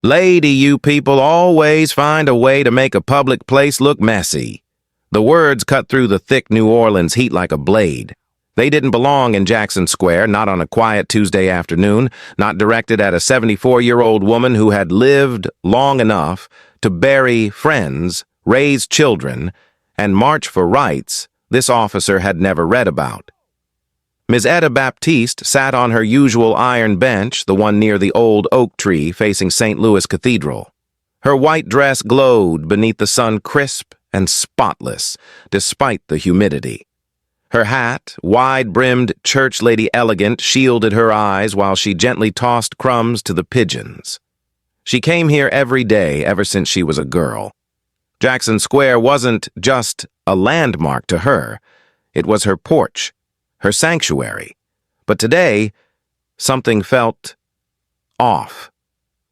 Lady, you people always find a way to make a public place look messy. The words cut through the thick New Orleans heat like a blade. They didn't belong in Jackson Square, not on a quiet Tuesday afternoon, not directed at a 74-year-old woman who had lived long enough to bury friends, raise children, and march for rights this officer had never read about. Ms. Etta Baptiste sat on her usual iron bench, the one near the old oak tree facing St. Louis Cathedral. Her white dress glowed beneath the sun, crisp and spotless, despite the humidity. Her hat, wide-brimmed church lady elegant, shielded her eyes while she gently tossed crumbs to the pigeons. She came here every day ever since she was a girl. Jackson Square wasn't just a landmark to her. It was her porch, her sanctuary. But today, something felt off.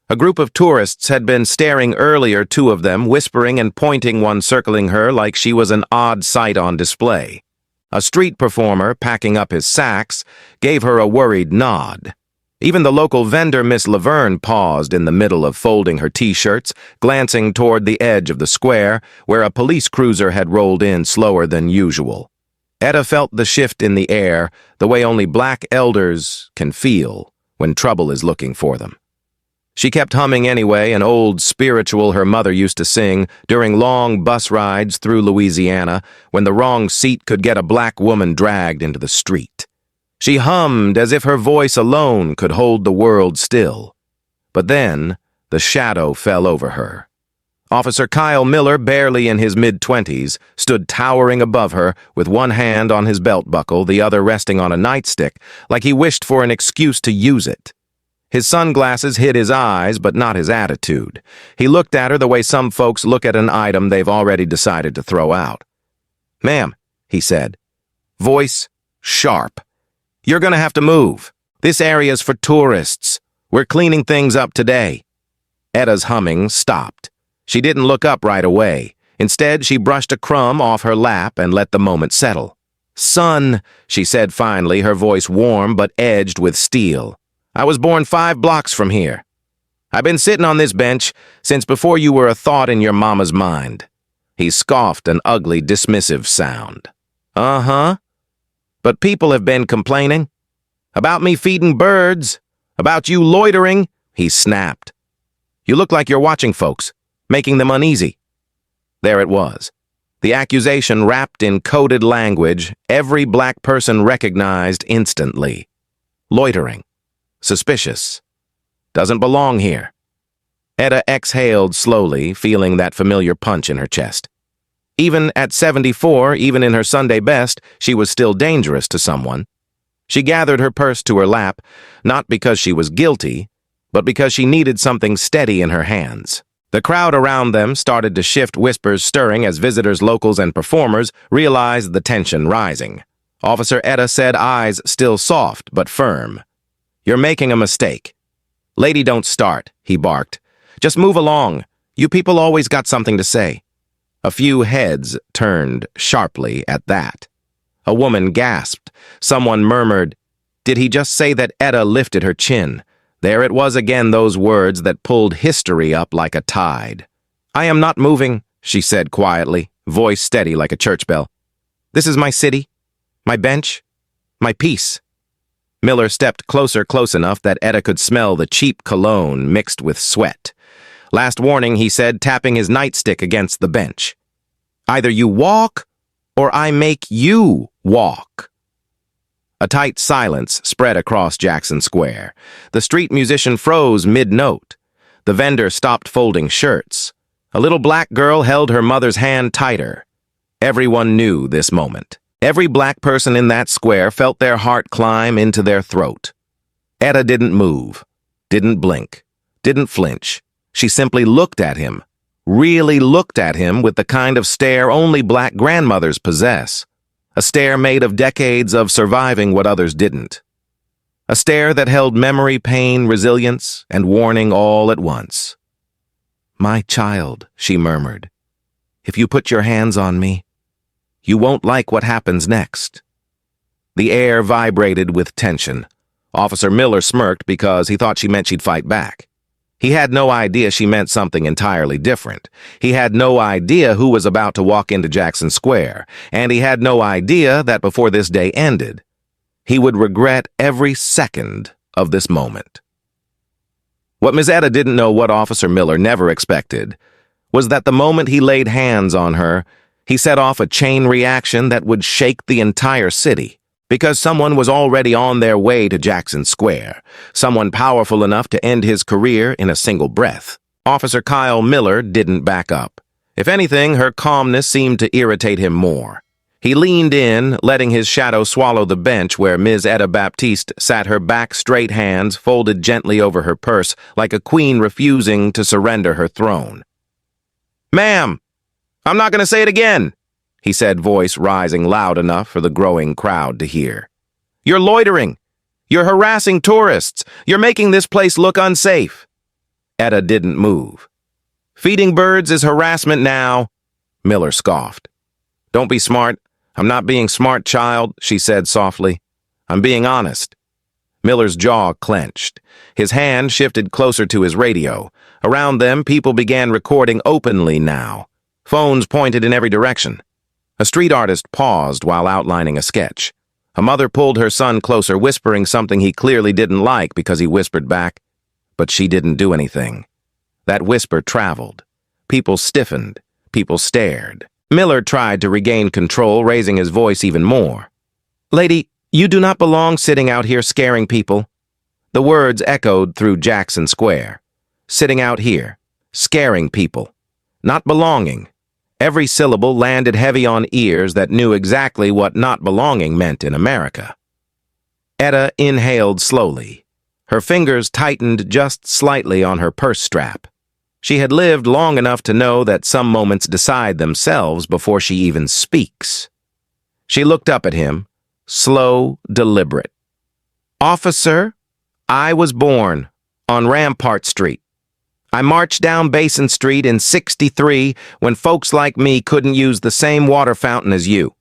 A group of tourists had been staring earlier, two of them whispering and pointing, one circling her like she was an odd sight on display. A street performer, packing up his sacks, gave her a worried nod. Even the local vendor, Miss Laverne, paused in the middle of folding her T-shirts, glancing toward the edge of the square, where a police cruiser had rolled in slower than usual. Etta felt the shift in the air, the way only black elders can feel when trouble is looking for them. She kept humming anyway, an old spiritual her mother used to sing during long bus rides through Louisiana when the wrong seat could get a black woman dragged into the street. She hummed as if her voice alone could hold the world still. But then, the shadow fell over her. Officer Kyle Miller, barely in his mid-20s, stood towering above her with one hand on his belt buckle, the other resting on a nightstick, like he wished for an excuse to use it. His sunglasses hid his eyes, but not his attitude. He looked at her the way some folks look at an item they've already decided to throw out. "Ma'am," he said, voice sharp, "you're gonna have to move. This area's for tourists. We're cleaning things up today." Etta's humming stopped. She didn't look up right away. Instead, she brushed a crumb off her lap and let the moment settle. "Son," she said finally, her voice warm but edged with steel. "I was born 5 blocks from here. I've been sitting on this bench since before you were a thought in your mama's mind." He scoffed an ugly, dismissive sound. "Uh-huh. But people have been complaining. About me feeding birds. About you loitering," he snapped. "You look like you're watching folks, making them uneasy." There it was. The accusation wrapped in coded language every black person recognized instantly. Loitering. Suspicious. Doesn't belong here. Etta exhaled slowly, feeling that familiar punch in her chest. Even at 74, even in her Sunday best, she was still dangerous to someone. She gathered her purse to her lap, not because she was guilty, but because she needed something steady in her hands. The crowd around them started to shift, whispers stirring as visitors, locals, and performers realized the tension rising. Officer Etta said, eyes still soft but firm, "You're making a mistake." "Lady, don't start," he barked. "Just move along. You people always got something to say." A few heads turned sharply at that. A woman gasped. Someone murmured, "Did he just say that?" Etta lifted her chin. There it was again, those words that pulled history up like a tide. "I am not moving," she said quietly, voice steady like a church bell. "This is my city, my bench, my peace." Miller stepped closer, close enough that Etta could smell the cheap cologne mixed with sweat. "Last warning," he said, tapping his nightstick against the bench. "Either you walk, or I make you walk." A tight silence spread across Jackson Square. The street musician froze mid-note. The vendor stopped folding shirts. A little black girl held her mother's hand tighter. Everyone knew this moment. Every black person in that square felt their heart climb into their throat. Etta didn't move, didn't blink, didn't flinch. She simply looked at him, really looked at him with the kind of stare only black grandmothers possess. A stare made of decades of surviving what others didn't. A stare that held memory, pain, resilience, and warning all at once. "My child," she murmured, "if you put your hands on me, you won't like what happens next." The air vibrated with tension. Officer Miller smirked because he thought she meant she'd fight back. He had no idea she meant something entirely different. He had no idea who was about to walk into Jackson Square, and he had no idea that before this day ended, he would regret every second of this moment. What Miss Etta didn't know, what Officer Miller never expected, was that the moment he laid hands on her, he set off a chain reaction that would shake the entire city, because someone was already on their way to Jackson Square, someone powerful enough to end his career in a single breath. Officer Kyle Miller didn't back up. If anything, her calmness seemed to irritate him more. He leaned in, letting his shadow swallow the bench where Ms. Etta Baptiste sat, her back straight, hands folded gently over her purse, like a queen refusing to surrender her throne. "Ma'am, I'm not going to say it again," he said, voice rising loud enough for the growing crowd to hear. "You're loitering. You're harassing tourists. You're making this place look unsafe." Etta didn't move. "Feeding birds is harassment now," Miller scoffed. "Don't be smart. I'm not being smart, child," she said softly. "I'm being honest." Miller's jaw clenched. His hand shifted closer to his radio. Around them, people began recording openly now. Phones pointed in every direction. A street artist paused while outlining a sketch. A mother pulled her son closer, whispering something he clearly didn't like because he whispered back. But she didn't do anything. That whisper traveled. People stiffened. People stared. Miller tried to regain control, raising his voice even more. "Lady, you do not belong sitting out here scaring people." The words echoed through Jackson Square. Sitting out here, scaring people, not belonging. Every syllable landed heavy on ears that knew exactly what not belonging meant in America. Etta inhaled slowly. Her fingers tightened just slightly on her purse strap. She had lived long enough to know that some moments decide themselves before she even speaks. She looked up at him, slow, deliberate. "Officer, I was born on Rampart Street. I marched down Basin Street in '63 when folks like me couldn't use the same water fountain as you.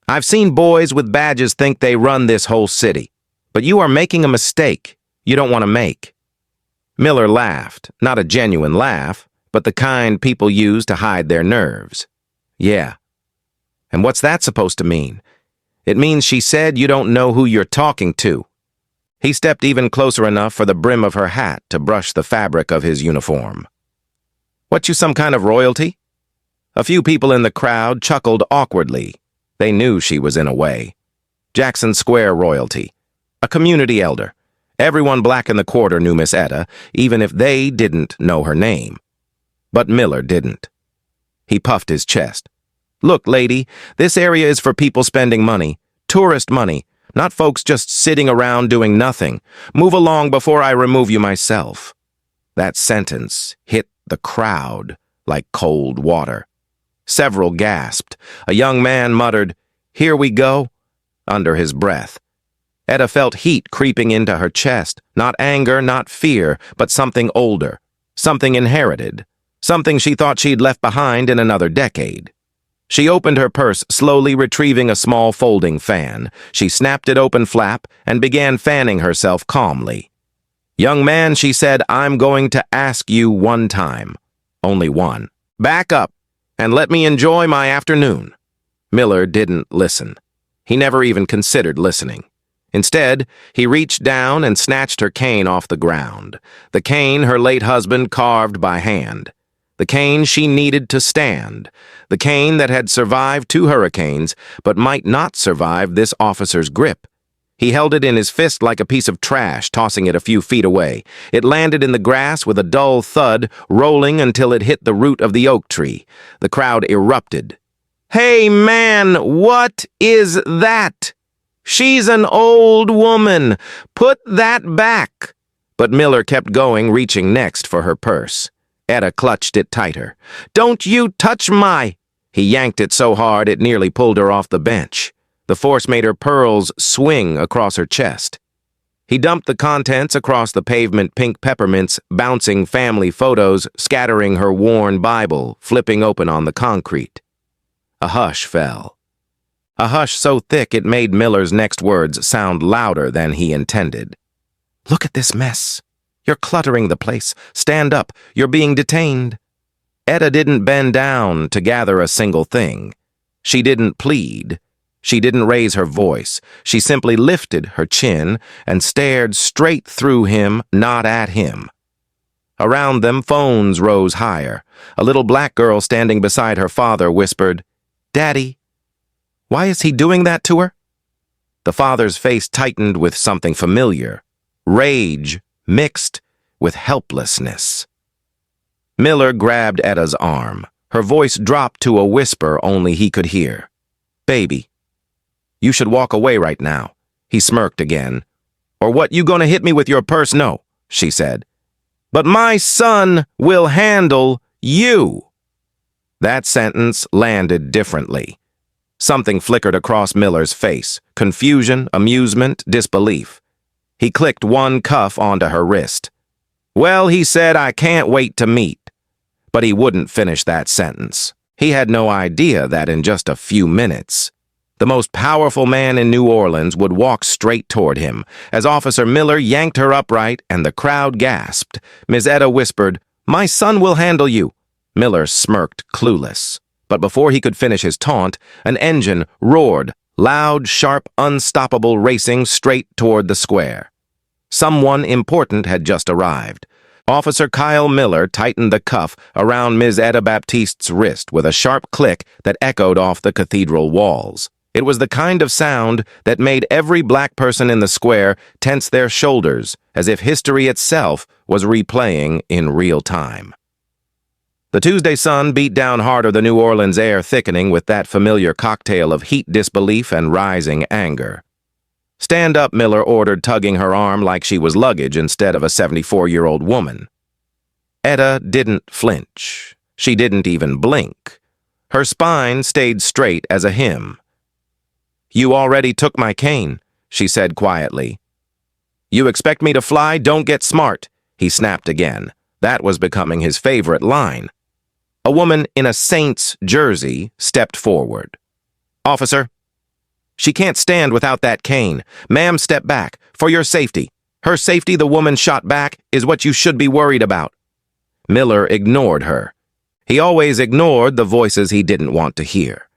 I've seen boys with badges think they run this whole city, but you are making a mistake you don't want to make." Miller laughed, not a genuine laugh, but the kind people use to hide their nerves. "Yeah. And what's that supposed to mean?" "It means she said you don't know who you're talking to." He stepped even closer enough for the brim of her hat to brush the fabric of his uniform. "What, you some kind of royalty?" A few people in the crowd chuckled awkwardly. They knew she was in a way. Jackson Square royalty. A community elder. Everyone black in the quarter knew Miss Etta, even if they didn't know her name. But Miller didn't. He puffed his chest. "Look, lady, this area is for people spending money, tourist money, not folks just sitting around doing nothing. Move along before I remove you myself." That sentence hit the crowd like cold water. Several gasped. A young man muttered, "Here we go," under his breath. Etta felt heat creeping into her chest, not anger, not fear, but something older, something inherited, something she thought she'd left behind in another decade. She opened her purse, slowly retrieving a small folding fan. She snapped it open flap and began fanning herself calmly. "Young man," she said, "I'm going to ask you one time. Only one. Back up and let me enjoy my afternoon." Miller didn't listen. He never even considered listening. Instead, he reached down and snatched her cane off the ground. The cane her late husband carved by hand. The cane she needed to stand. The cane that had survived 2 hurricanes, but might not survive this officer's grip. He held it in his fist like a piece of trash, tossing it a few feet away. It landed in the grass with a dull thud, rolling until it hit the root of the oak tree. The crowd erupted. "Hey, man, what is that? She's an old woman. Put that back." But Miller kept going, reaching next for her purse. Etta clutched it tighter. "Don't you touch my—" He yanked it so hard it nearly pulled her off the bench. The force made her pearls swing across her chest. He dumped the contents across the pavement, pink peppermints, bouncing family photos, scattering her worn Bible, flipping open on the concrete. A hush fell. A hush so thick it made Miller's next words sound louder than he intended. "Look at this mess. You're cluttering the place. Stand up. You're being detained. Etta didn't bend down to gather a single thing. She didn't plead. She didn't raise her voice. She simply lifted her chin and stared straight through him, not at him. Around them, phones rose higher. A little black girl standing beside her father whispered, "Daddy." Why is he doing that to her? The father's face tightened with something familiar. Rage mixed with helplessness. Miller grabbed Etta's arm. Her voice dropped to a whisper only he could hear. "Baby, you should walk away right now." He smirked again. "Or what, you gonna hit me with your purse?" "No," she said. "But my son will handle you." That sentence landed differently. Something flickered across Miller's face. Confusion, amusement, disbelief. He clicked one cuff onto her wrist. "Well," he said, "I can't wait to meet." But he wouldn't finish that sentence. He had no idea that in just a few minutes, the most powerful man in New Orleans would walk straight toward him. As Officer Miller yanked her upright and the crowd gasped, Ms. Etta whispered, "My son will handle you." Miller smirked, clueless. But before he could finish his taunt, an engine roared, loud, sharp, unstoppable, racing straight toward the square. Someone important had just arrived. Officer Kyle Miller tightened the cuff around Ms. Etta Baptiste's wrist with a sharp click that echoed off the cathedral walls. It was the kind of sound that made every black person in the square tense their shoulders, as if history itself was replaying in real time. The Tuesday sun beat down harder, the New Orleans air thickening with that familiar cocktail of heat disbelief and rising anger. "Stand up," Miller ordered, tugging her arm like she was luggage instead of a 74-year-old woman. Etta didn't flinch. She didn't even blink. Her spine stayed straight as a hymn. "You already took my cane," she said quietly. "You expect me to fly? Don't get smart," he snapped again. That was becoming his favorite line. A woman in a Saints jersey stepped forward. "Officer." "She can't stand without that cane. Ma'am, step back. For your safety." Her safety, the woman shot back, is what you should be worried about. Miller ignored her. He always ignored the voices he didn't want to hear.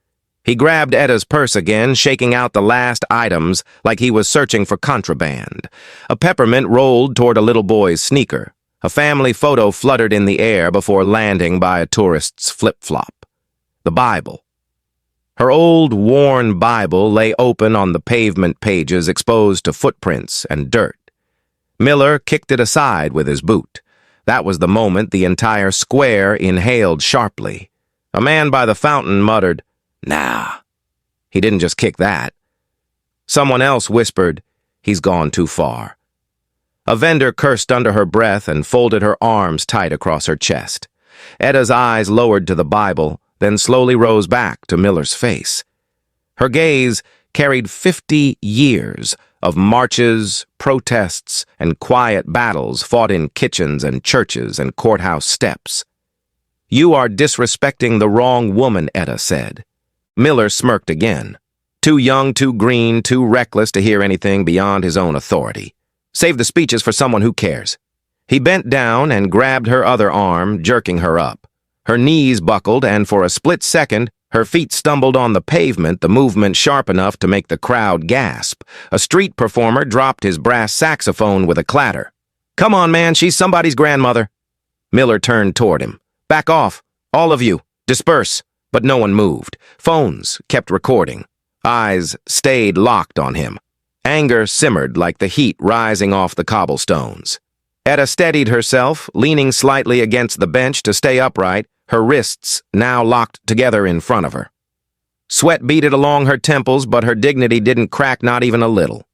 He grabbed Etta's purse again, shaking out the last items like he was searching for contraband. A peppermint rolled toward a little boy's sneaker. A family photo fluttered in the air before landing by a tourist's flip-flop. The Bible. Her old, worn Bible lay open on the pavement pages, exposed to footprints and dirt. Miller kicked it aside with his boot. That was the moment the entire square inhaled sharply. A man by the fountain muttered, "Nah." He didn't just kick that. Someone else whispered, "He's gone too far." A vendor cursed under her breath and folded her arms tight across her chest. Etta's eyes lowered to the Bible, then slowly rose back to Miller's face. Her gaze carried 50 years of marches, protests, and quiet battles fought in kitchens and churches and courthouse steps. "You are disrespecting the wrong woman," Etta said. Miller smirked again. Too young, too green, too reckless to hear anything beyond his own authority. Save the speeches for someone who cares. He bent down and grabbed her other arm, jerking her up. Her knees buckled, and for a split second, her feet stumbled on the pavement, the movement sharp enough to make the crowd gasp. A street performer dropped his brass saxophone with a clatter. "Come on, man, she's somebody's grandmother." Miller turned toward him. "Back off. All of you. Disperse." But no one moved. Phones kept recording. Eyes stayed locked on him. Anger simmered like the heat rising off the cobblestones. Etta steadied herself, leaning slightly against the bench to stay upright, her wrists now locked together in front of her. Sweat beaded along her temples, but her dignity didn't crack, not even a little.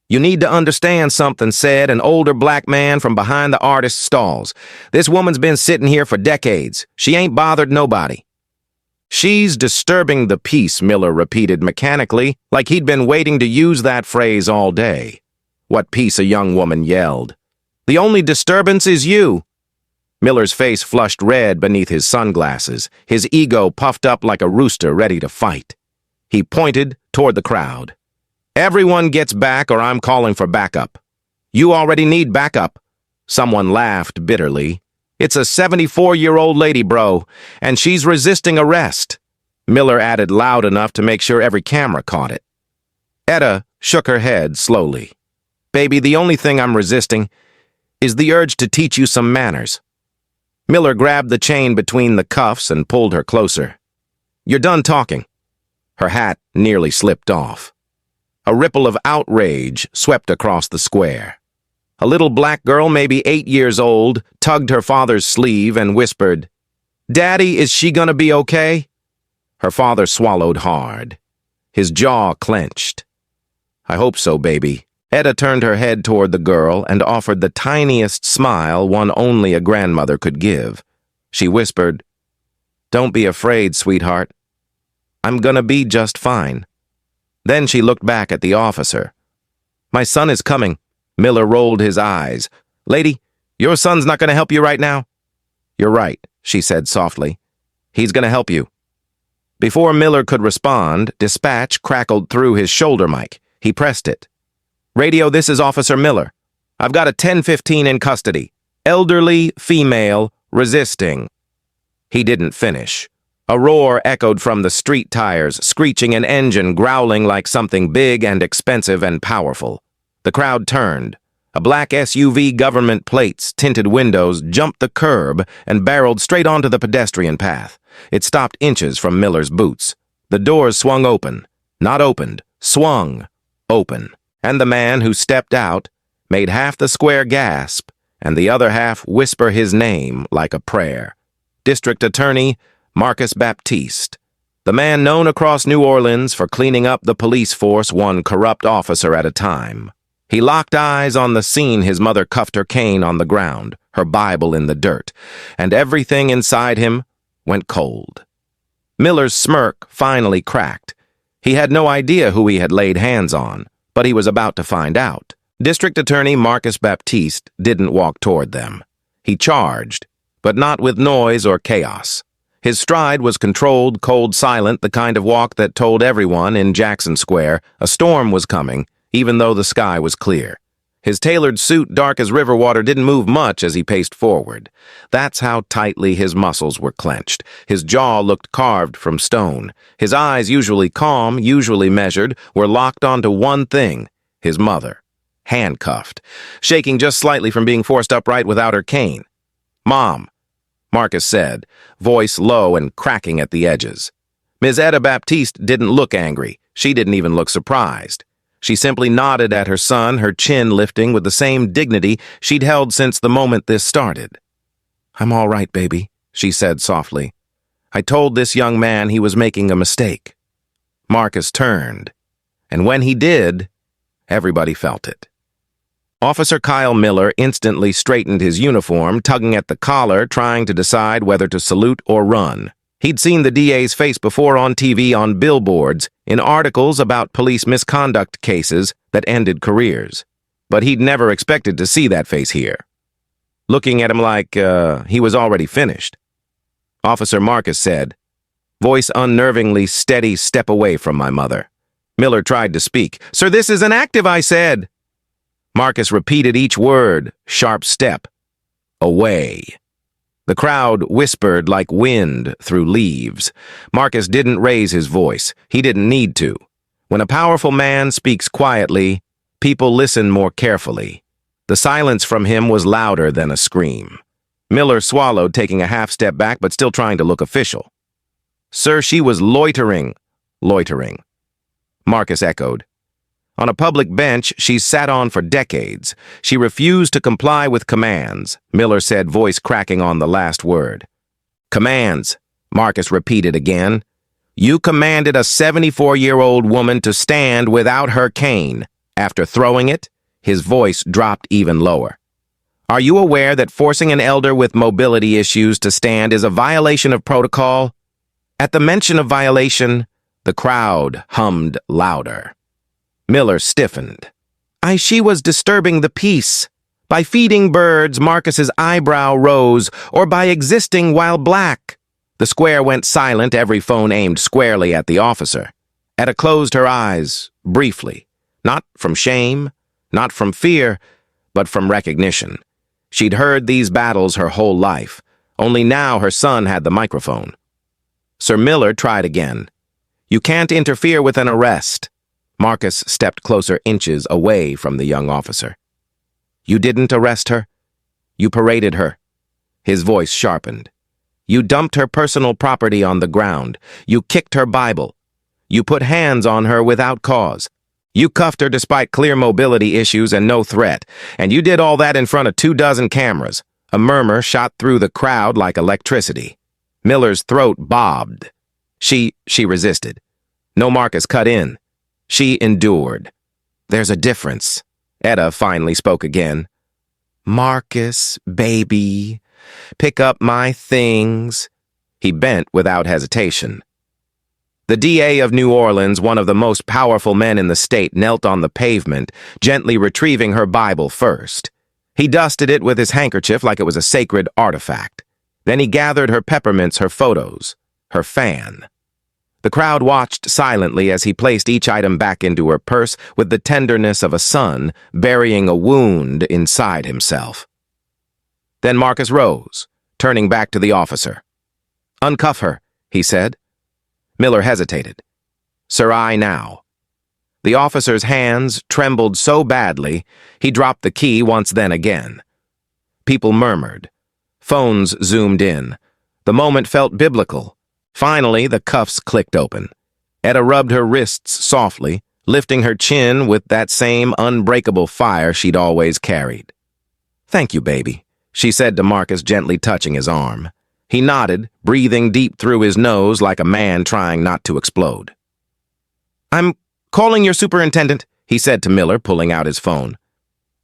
"You need to understand something," said an older black man from behind the artist's stalls. "This woman's been sitting here for decades. She ain't bothered nobody." "She's disturbing the peace," Miller repeated mechanically, like he'd been waiting to use that phrase all day. "What peace?" a young woman yelled. "The only disturbance is you." Miller's face flushed red beneath his sunglasses, his ego puffed up like a rooster ready to fight. He pointed toward the crowd. "Everyone gets back or I'm calling for backup." "You already need backup." Someone laughed bitterly. "It's a 74-year-old lady, bro, and she's resisting arrest." Miller added loud enough to make sure every camera caught it. Etta shook her head slowly. "Baby, the only thing I'm resisting is the urge to teach you some manners." Miller grabbed the chain between the cuffs and pulled her closer. "You're done talking." Her hat nearly slipped off. A ripple of outrage swept across the square. A little black girl, maybe 8 years old, tugged her father's sleeve and whispered, "Daddy, is she gonna be okay?" Her father swallowed hard. His jaw clenched. "I hope so, baby." Etta turned her head toward the girl and offered the tiniest smile one only a grandmother could give. She whispered, "Don't be afraid, sweetheart. I'm gonna be just fine." Then she looked back at the officer. "My son is coming." Miller rolled his eyes. "Lady, your son's not going to help you right now?" "You're right," she said softly. "He's going to help you." Before Miller could respond, dispatch crackled through his shoulder mic. He pressed it. "Radio, this is Officer Miller. I've got a 1015 in custody. Elderly, female, resisting." He didn't finish. A roar echoed from the street tires, screeching an engine growling like something big and expensive and powerful. The crowd turned. A black SUV, government plates, tinted windows, jumped the curb and barreled straight onto the pedestrian path. It stopped inches from Miller's boots. The doors swung open. Not opened. Swung open. And the man who stepped out made half the square gasp and the other half whisper his name like a prayer. District Attorney Marcus Baptiste. The man known across New Orleans for cleaning up the police force one corrupt officer at a time. He locked eyes on the scene his mother cuffed her cane on the ground, her Bible in the dirt, and everything inside him went cold. Miller's smirk finally cracked. He had no idea who he had laid hands on, but he was about to find out. District Attorney Marcus Baptiste didn't walk toward them. He charged, but not with noise or chaos. His stride was controlled, cold, silent, the kind of walk that told everyone in Jackson Square a storm was coming, even though the sky was clear. His tailored suit, dark as river water, didn't move much as he paced forward. That's how tightly his muscles were clenched. His jaw looked carved from stone. His eyes, usually calm, usually measured, were locked onto one thing: his mother. Handcuffed, shaking just slightly from being forced upright without her cane. "Mom," Marcus said, voice low and cracking at the edges. Ms. Etta Baptiste didn't look angry. She didn't even look surprised. She simply nodded at her son, her chin lifting with the same dignity she'd held since the moment this started. "I'm all right, baby," she said softly. "I told this young man he was making a mistake." Marcus turned, and when he did, everybody felt it. Officer Kyle Miller instantly straightened his uniform, tugging at the collar, trying to decide whether to salute or run. He'd seen the DA's face before on TV, on billboards, in articles about police misconduct cases that ended careers. But he'd never expected to see that face here. Looking at him like he was already finished. Officer Marcus said, voice unnervingly steady, "Step away from my mother." Miller tried to speak. "Sir, this is an active, I said." Marcus repeated each word, sharp step. "Away." The crowd whispered like wind through leaves. Marcus didn't raise his voice. He didn't need to. When a powerful man speaks quietly, people listen more carefully. The silence from him was louder than a scream. Miller swallowed, taking a half step back but still trying to look official. "Sir, she was loitering." "Loitering," Marcus echoed. "On a public bench she's sat on for decades. She refused to comply with commands," Miller said, voice cracking on the last word. "Commands," Marcus repeated again. "You commanded a 74-year-old woman to stand without her cane. After throwing it, his voice dropped even lower. Are you aware that forcing an elder with mobility issues to stand is a violation of protocol?" At the mention of violation, the crowd hummed louder. Miller stiffened. She was disturbing the peace. By feeding birds, Marcus's eyebrow rose, or by existing while black. The square went silent, every phone aimed squarely at the officer. Etta closed her eyes, briefly. Not from shame, not from fear, but from recognition. She'd heard these battles her whole life, only now her son had the microphone. Sir Miller tried again. "You can't interfere with an arrest." Marcus stepped closer inches away from the young officer. "You didn't arrest her. You paraded her." His voice sharpened. "You dumped her personal property on the ground. You kicked her Bible. You put hands on her without cause. You cuffed her despite clear mobility issues and no threat. And you did all that in front of 24 cameras. A murmur shot through the crowd like electricity. Miller's throat bobbed. She resisted. No, Marcus cut in. She endured. "There's a difference." Etta finally spoke again. "Marcus, baby, pick up my things." He bent without hesitation. The DA of New Orleans, one of the most powerful men in the state, knelt on the pavement, gently retrieving her Bible first. He dusted it with his handkerchief like it was a sacred artifact. Then he gathered her peppermints, her photos, her fan. The crowd watched silently as he placed each item back into her purse with the tenderness of a son burying a wound inside himself. Then Marcus rose, turning back to the officer. "Uncuff her," he said. Miller hesitated. "Sir, I now." The officer's hands trembled so badly, he dropped the key once then again. People murmured. Phones zoomed in. The moment felt biblical. Finally, the cuffs clicked open. Etta rubbed her wrists softly, lifting her chin with that same unbreakable fire she'd always carried. "Thank you, baby," she said to Marcus, gently touching his arm. He nodded, breathing deep through his nose like a man trying not to explode. "I'm calling your superintendent," he said to Miller, pulling out his phone.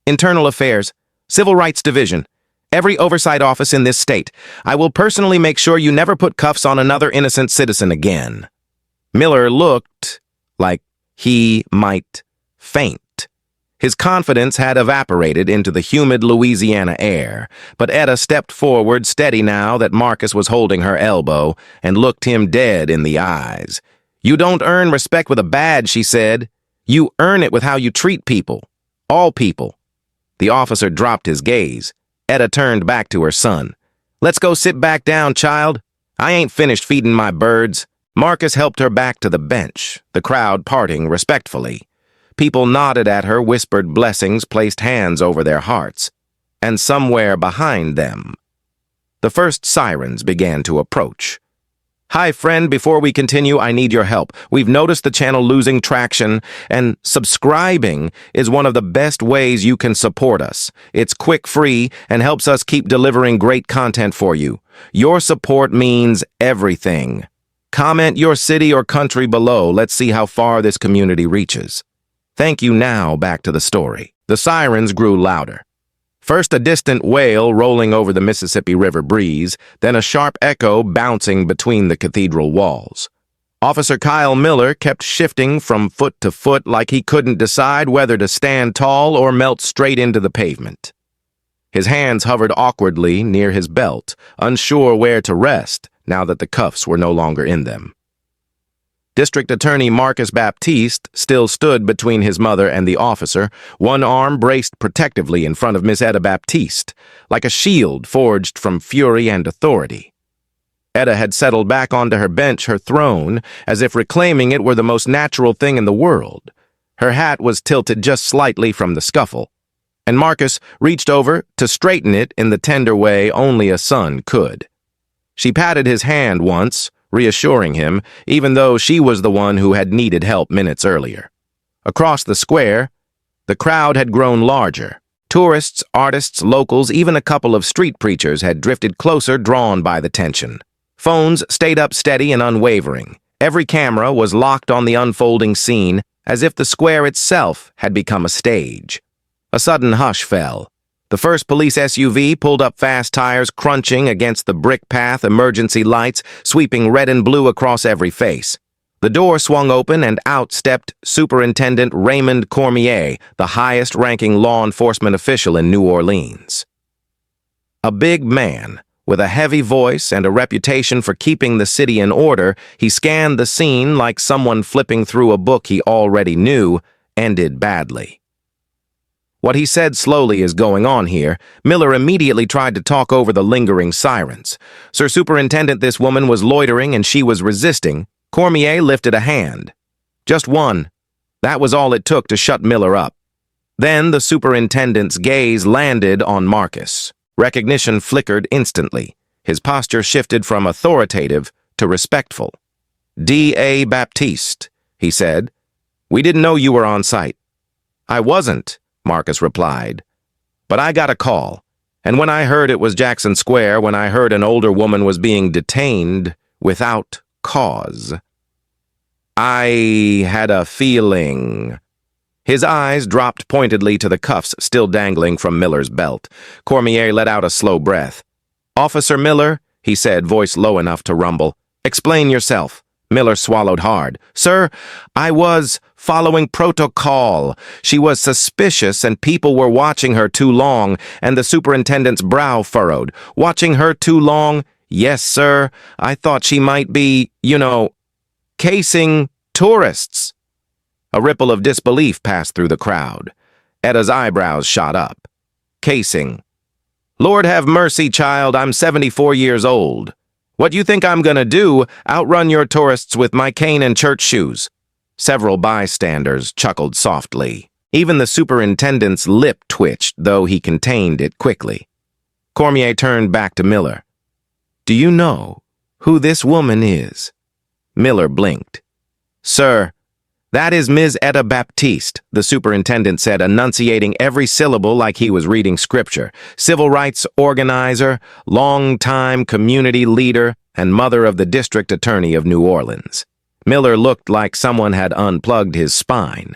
"Internal Affairs, Civil Rights Division, every oversight office in this state. I will personally make sure you never put cuffs on another innocent citizen again." Miller looked like he might faint. His confidence had evaporated into the humid Louisiana air, but Etta stepped forward, steady now that Marcus was holding her elbow, and looked him dead in the eyes. "You don't earn respect with a badge," she said. "You earn it with how you treat people. All people." The officer dropped his gaze. Etta turned back to her son. "Let's go sit back down, child. I ain't finished feeding my birds." Marcus helped her back to the bench, the crowd parting respectfully. People nodded at her, whispered blessings, placed hands over their hearts. And somewhere behind them, the first sirens began to approach. "Hi, friend, before we continue, I need your help. We've noticed the channel losing traction, and subscribing is one of the best ways you can support us. It's quick, free, and helps us keep delivering great content for you. Your support means everything. Comment your city or country below. Let's see how far this community reaches. Thank you. Now, back to the story. The sirens grew louder. First a distant wail rolling over the Mississippi River breeze, then a sharp echo bouncing between the cathedral walls. Officer Kyle Miller kept shifting from foot to foot like he couldn't decide whether to stand tall or melt straight into the pavement. His hands hovered awkwardly near his belt, unsure where to rest now that the cuffs were no longer in them. District Attorney Marcus Baptiste still stood between his mother and the officer, one arm braced protectively in front of Miss Etta Baptiste, like a shield forged from fury and authority. Etta had settled back onto her bench, her throne, as if reclaiming it were the most natural thing in the world. Her hat was tilted just slightly from the scuffle, and Marcus reached over to straighten it in the tender way only a son could. She patted his hand once, reassuring him, even though she was the one who had needed help minutes earlier. Across the square, the crowd had grown larger. Tourists, artists, locals, even a couple of street preachers had drifted closer, drawn by the tension. Phones stayed up steady and unwavering. Every camera was locked on the unfolding scene, as if the square itself had become a stage. A sudden hush fell. The first police SUV pulled up, fast tires crunching against the brick path, emergency lights sweeping red and blue across every face. The door swung open and out stepped Superintendent Raymond Cormier, the highest-ranking law enforcement official in New Orleans. A big man, with a heavy voice and a reputation for keeping the city in order, he scanned the scene like someone flipping through a book he already knew ended badly. What he said slowly is going on here. Miller immediately tried to talk over the lingering sirens. Sir Superintendent, this woman was loitering and she was resisting. Cormier lifted a hand. Just one. That was all it took to shut Miller up. Then the superintendent's gaze landed on Marcus. Recognition flickered instantly. His posture shifted from authoritative to respectful. "Etta Baptiste," he said. "We didn't know you were on site." "I wasn't," Marcus replied. "But I got a call, and when I heard it was Jackson Square, when I heard an older woman was being detained without cause, I had a feeling." His eyes dropped pointedly to the cuffs still dangling from Miller's belt. Cormier let out a slow breath. "Officer Miller," he said, voice low enough to rumble. "Explain yourself." Miller swallowed hard. "Sir, I was following protocol. She was suspicious and people were watching her too long," and the superintendent's brow furrowed. "Watching her too long? Yes, sir. I thought she might be, casing tourists." A ripple of disbelief passed through the crowd. Etta's eyebrows shot up. "Casing. Lord have mercy, child, I'm 74 years old. What you think I'm gonna do, outrun your tourists with my cane and church shoes?" Several bystanders chuckled softly. Even the superintendent's lip twitched, though he contained it quickly. Cormier turned back to Miller. "Do you know who this woman is?" Miller blinked. "Sir, that is Ms. Etta Baptiste," the superintendent said, enunciating every syllable like he was reading scripture. "Civil rights organizer, long-time community leader, and mother of the District Attorney of New Orleans." Miller looked like someone had unplugged his spine.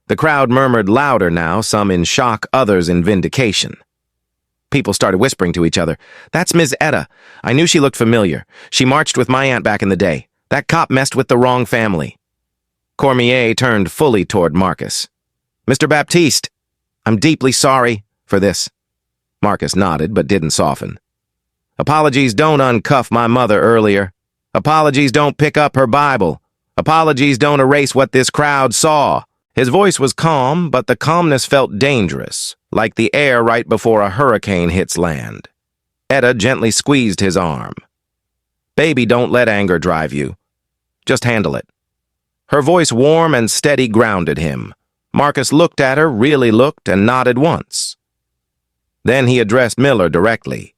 The crowd murmured louder now, some in shock, others in vindication. People started whispering to each other. "That's Ms. Etta. I knew she looked familiar. She marched with my aunt back in the day. That cop messed with the wrong family." Cormier turned fully toward Marcus. "Mr. Baptiste, I'm deeply sorry for this." Marcus nodded but didn't soften. "Apologies don't uncuff my mother earlier. Apologies don't pick up her Bible. Apologies don't erase what this crowd saw." His voice was calm, but the calmness felt dangerous, like the air right before a hurricane hits land. Etta gently squeezed his arm. "Baby, don't let anger drive you. Just handle it." Her voice, warm and steady, grounded him. Marcus looked at her, really looked, and nodded once. Then he addressed Miller directly.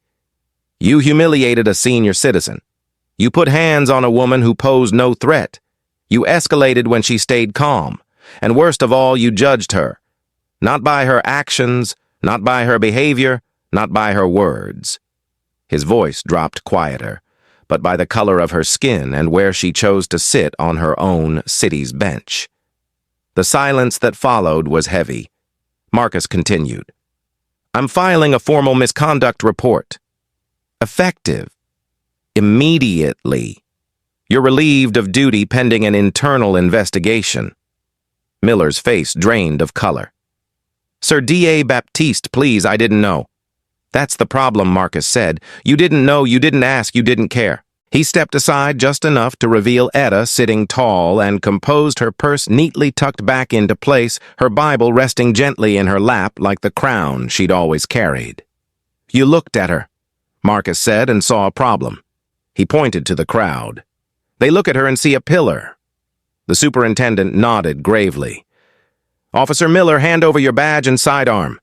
"You humiliated a senior citizen. You put hands on a woman who posed no threat. You escalated when she stayed calm. And worst of all, you judged her. Not by her actions, not by her behavior, not by her words." His voice dropped quieter, but by the color of her skin and where she chose to sit on her own city's bench. The silence that followed was heavy. Marcus continued. "I'm filing a formal misconduct report. Effective. Immediately. You're relieved of duty pending an internal investigation." Miller's face drained of color. "Sir Etta Baptiste, please, I didn't know." "That's the problem," Marcus said. "You didn't know, you didn't ask, you didn't care." He stepped aside just enough to reveal Etta sitting tall and composed, her purse neatly tucked back into place, her Bible resting gently in her lap like the crown she'd always carried. "You looked at her," Marcus said, and saw a problem. He pointed to the crowd. "They look at her and see a pillar." The superintendent nodded gravely. "Officer Miller, hand over your badge and sidearm."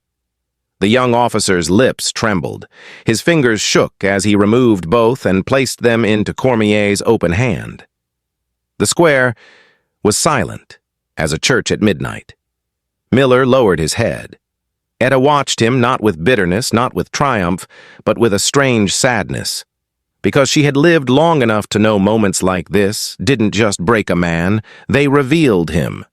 The young officer's lips trembled. His fingers shook as he removed both and placed them into Cormier's open hand. The square was silent as a church at midnight. Miller lowered his head. Etta watched him, not with bitterness, not with triumph, but with a strange sadness. Because she had lived long enough to know moments like this didn't just break a man, they revealed him.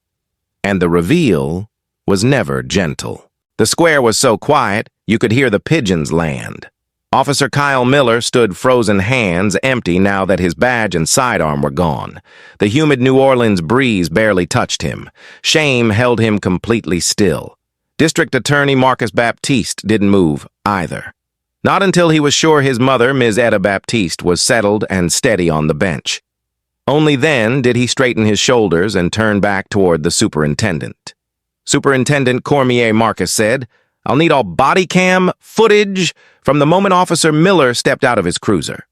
And the reveal was never gentle. The square was so quiet, you could hear the pigeons land. Officer Kyle Miller stood, frozen hands empty now that his badge and sidearm were gone. The humid New Orleans breeze barely touched him. Shame held him completely still. District Attorney Marcus Baptiste didn't move either. Not until he was sure his mother, Ms. Etta Baptiste, was settled and steady on the bench. Only then did he straighten his shoulders and turn back toward the superintendent. Superintendent Cormier Marcus said, "I'll need all body cam footage from the moment Officer Miller stepped out of his cruiser."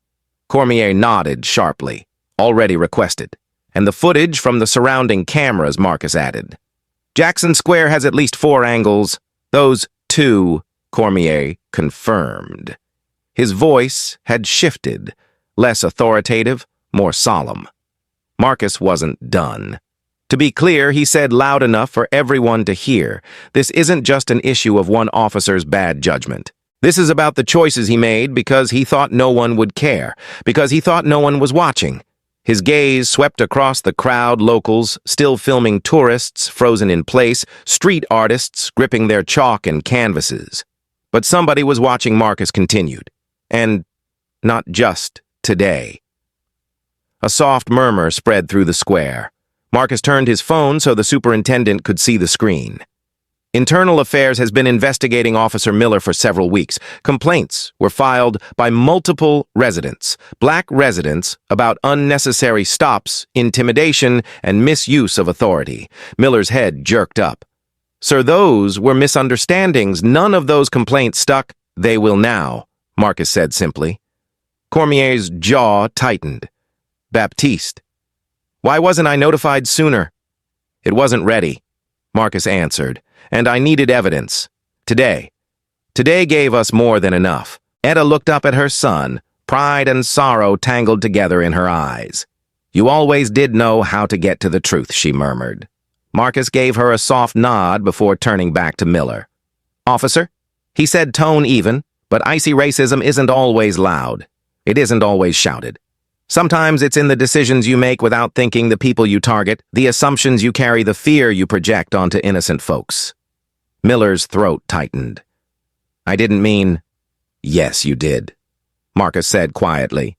Cormier nodded sharply. "Already requested." "And the footage from the surrounding cameras," Marcus added. "Jackson Square has at least 4 angles. Those 2, Cormier confirmed. His voice had shifted, less authoritative, more solemn. Marcus wasn't done. To be clear, he said loud enough for everyone to hear, this isn't just an issue of one officer's bad judgment. This is about the choices he made because he thought no one would care, because he thought no one was watching. His gaze swept across the crowd, locals, still filming tourists, frozen in place, street artists gripping their chalk and canvases. But somebody was watching, Marcus continued. And not just today. A soft murmur spread through the square. Marcus turned his phone so the superintendent could see the screen. Internal Affairs has been investigating Officer Miller for several weeks. Complaints were filed by multiple residents, black residents, about unnecessary stops, intimidation, and misuse of authority. Miller's head jerked up. "Sir, those were misunderstandings. None of those complaints stuck." "They will now," Marcus said simply. Cormier's jaw tightened. "Baptiste. Why wasn't I notified sooner?" "It wasn't ready," Marcus answered. "And I needed evidence. Today. Today gave us more than enough." Etta looked up at her son, pride and sorrow tangled together in her eyes. "You always did know how to get to the truth," she murmured. Marcus gave her a soft nod before turning back to Miller. "Officer?" He said, tone even, but icy racism isn't always loud. It isn't always shouted. Sometimes it's in the decisions you make without thinking, the people you target, the assumptions you carry, the fear you project onto innocent folks. Miller's throat tightened. "I didn't mean—" "Yes, you did," Marcus said quietly.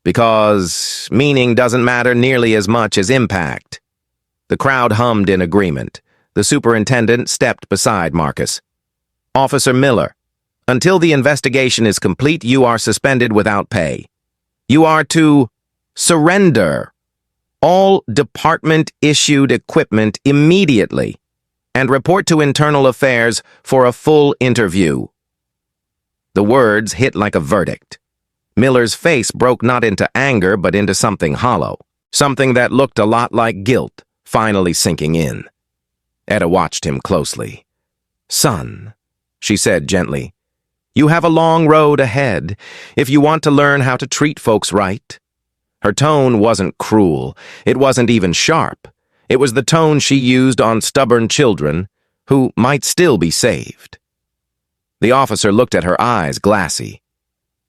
"Because meaning doesn't matter nearly as much as impact." The crowd hummed in agreement. The superintendent stepped beside Marcus. "Officer Miller, until the investigation is complete, you are suspended without pay. You are to surrender all department-issued equipment immediately and report to Internal Affairs for a full interview." The words hit like a verdict. Miller's face broke not into anger but into something hollow, something that looked a lot like guilt finally sinking in. Etta watched him closely. "Son," she said gently, "you have a long road ahead if you want to learn how to treat folks right." Her tone wasn't cruel. It wasn't even sharp. It was the tone she used on stubborn children who might still be saved. The officer looked at her eyes, glassy.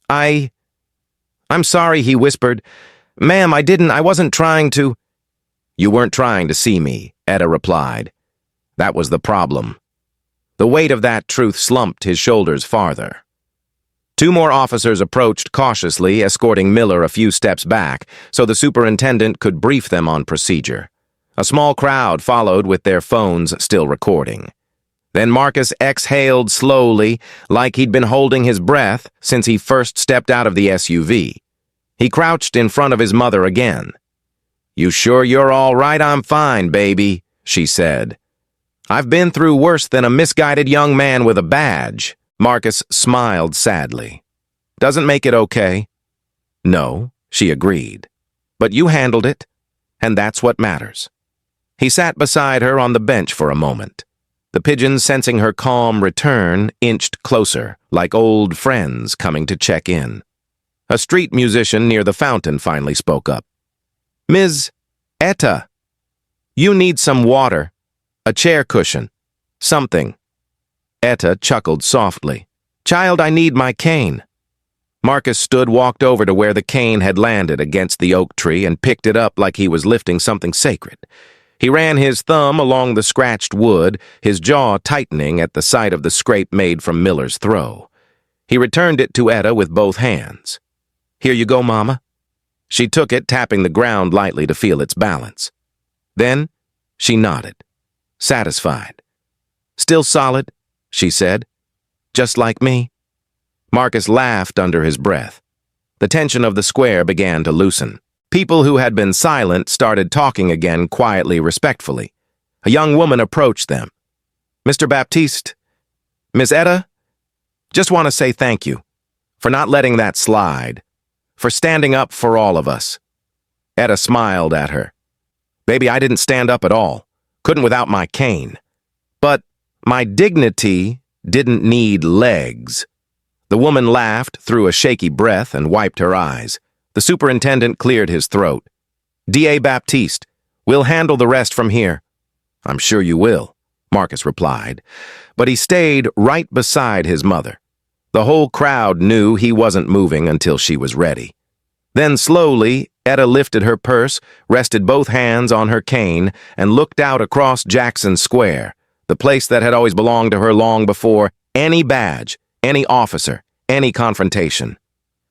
I'm sorry," he whispered. "Ma'am, I wasn't trying to—" "You weren't trying to see me," Etta replied. That was the problem. The weight of that truth slumped his shoulders farther. 2 more officers approached cautiously, escorting Miller a few steps back so the superintendent could brief them on procedure. A small crowd followed with their phones still recording. Then Marcus exhaled slowly, like he'd been holding his breath since he first stepped out of the SUV. He crouched in front of his mother again. "You sure you're all right?" "I'm fine, baby," she said. "I've been through worse than a misguided young man with a badge." Marcus smiled sadly. "Doesn't make it okay." "No," she agreed. "But you handled it, and that's what matters." He sat beside her on the bench for a moment. The pigeons, sensing her calm return, inched closer, like old friends coming to check in. A street musician near the fountain finally spoke up. "Ms. Etta, you need some water, a chair cushion, something." Etta chuckled softly. "Child, I need my cane." Marcus walked over to where the cane had landed against the oak tree and picked it up like he was lifting something sacred. He ran his thumb along the scratched wood, his jaw tightening at the sight of the scrape made from Miller's throw. He returned it to Etta with both hands. "Here you go, Mama." She took it, tapping the ground lightly to feel its balance. Then she nodded, satisfied. "Still solid," she said. "Just like me." Marcus laughed under his breath. The tension of the square began to loosen. People who had been silent started talking again quietly, respectfully. A young woman approached them. Mr. Baptiste, Miss Etta, just want to say thank you for not letting that slide, for standing up for all of us. Etta smiled at her. Baby, I didn't stand up at all. Couldn't without my cane. But my dignity didn't need legs. The woman laughed through a shaky breath and wiped her eyes. The superintendent cleared his throat. D.A. Baptiste, we'll handle the rest from here. I'm sure you will, Marcus replied. But he stayed right beside his mother. The whole crowd knew he wasn't moving until she was ready. Then slowly, Etta lifted her purse, rested both hands on her cane, and looked out across Jackson Square, the place that had always belonged to her long before any badge, any officer, any confrontation.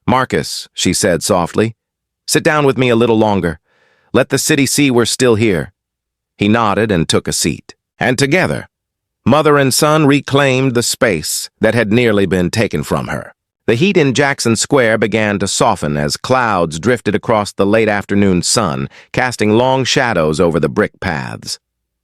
Marcus, she said softly, sit down with me a little longer. Let the city see we're still here. He nodded and took a seat. And together, mother and son reclaimed the space that had nearly been taken from her. The heat in Jackson Square began to soften as clouds drifted across the late afternoon sun, casting long shadows over the brick paths.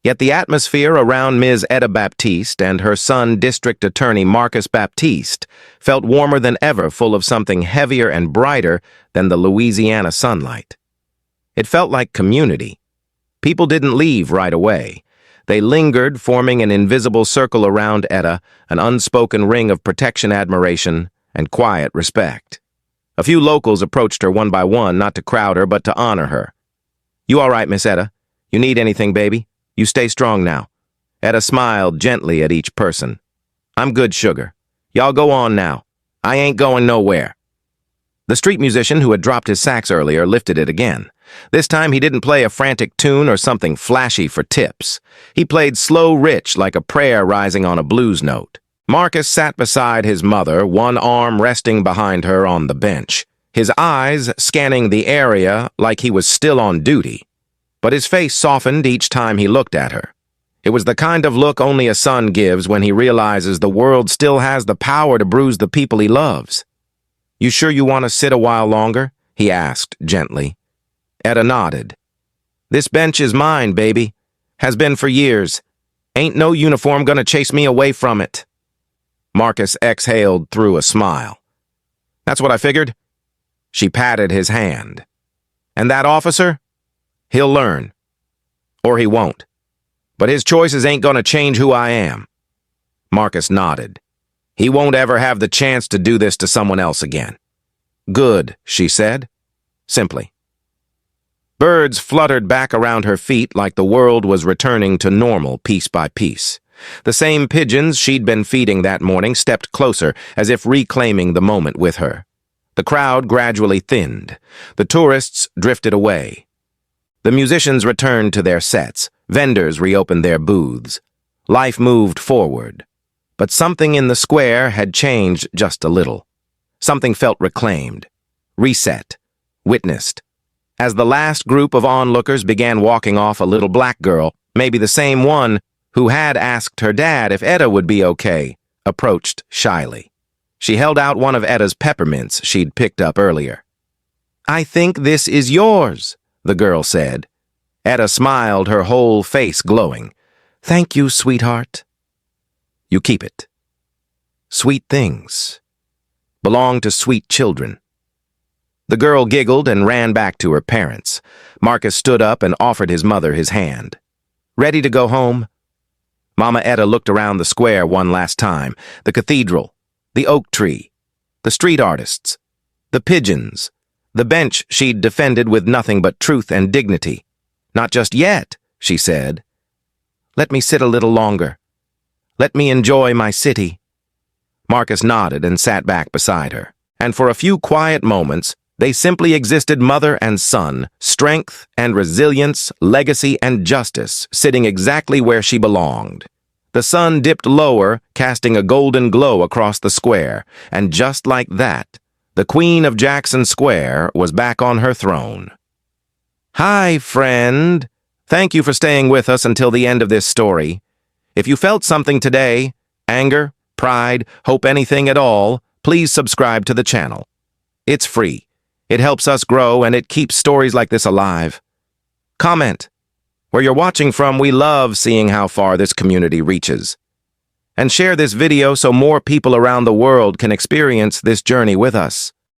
Yet the atmosphere around Ms. Etta Baptiste and her son District Attorney Marcus Baptiste felt warmer than ever, full of something heavier and brighter than the Louisiana sunlight. It felt like community. People didn't leave right away. They lingered, forming an invisible circle around Etta, an unspoken ring of protection, admiration, and quiet respect. A few locals approached her one by one, not to crowd her, but to honor her. You all right, Miss Etta? You need anything, baby? You stay strong now. Etta smiled gently at each person. I'm good, sugar. Y'all go on now. I ain't going nowhere. The street musician who had dropped his sax earlier lifted it again. This time he didn't play a frantic tune or something flashy for tips. He played slow rich like a prayer rising on a blues note. Marcus sat beside his mother, one arm resting behind her on the bench, his eyes scanning the area like he was still on duty. But his face softened each time he looked at her. It was the kind of look only a son gives when he realizes the world still has the power to bruise the people he loves. You sure you want to sit a while longer? He asked gently. Etta nodded. This bench is mine, baby. Has been for years. Ain't no uniform gonna chase me away from it. Marcus exhaled through a smile. That's what I figured. She patted his hand. And that officer? He'll learn. Or he won't. But his choices ain't gonna change who I am. Marcus nodded. He won't ever have the chance to do this to someone else again. Good, she said, simply. Birds fluttered back around her feet like the world was returning to normal piece by piece. The same pigeons she'd been feeding that morning stepped closer, as if reclaiming the moment with her. The crowd gradually thinned. The tourists drifted away. The musicians returned to their sets. Vendors reopened their booths. Life moved forward. But something in the square had changed just a little. Something felt reclaimed, reset, witnessed. As the last group of onlookers began walking off, a little black girl, maybe the same one who had asked her dad if Etta would be okay, approached shyly. She held out one of Etta's peppermints she'd picked up earlier. I think this is yours, the girl said. Etta smiled, her whole face glowing. Thank you, sweetheart. You keep it. Sweet things belong to sweet children. The girl giggled and ran back to her parents. Marcus stood up and offered his mother his hand. Ready to go home? Mama Etta looked around the square one last time. The cathedral, the oak tree, the street artists, the pigeons, the bench she'd defended with nothing but truth and dignity. Not just yet, she said. Let me sit a little longer. Let me enjoy my city. Marcus nodded and sat back beside her. And for a few quiet moments, they simply existed, mother and son, strength and resilience, legacy and justice, sitting exactly where she belonged. The sun dipped lower, casting a golden glow across the square, and just like that, the Queen of Jackson Square was back on her throne. Hi, friend. Thank you for staying with us until the end of this story. If you felt something today, anger, pride, hope, anything at all, please subscribe to the channel. It's free. It helps us grow and it keeps stories like this alive. Comment. Where you're watching from, we love seeing how far this community reaches. and share this video so more people around the world can experience this journey with us.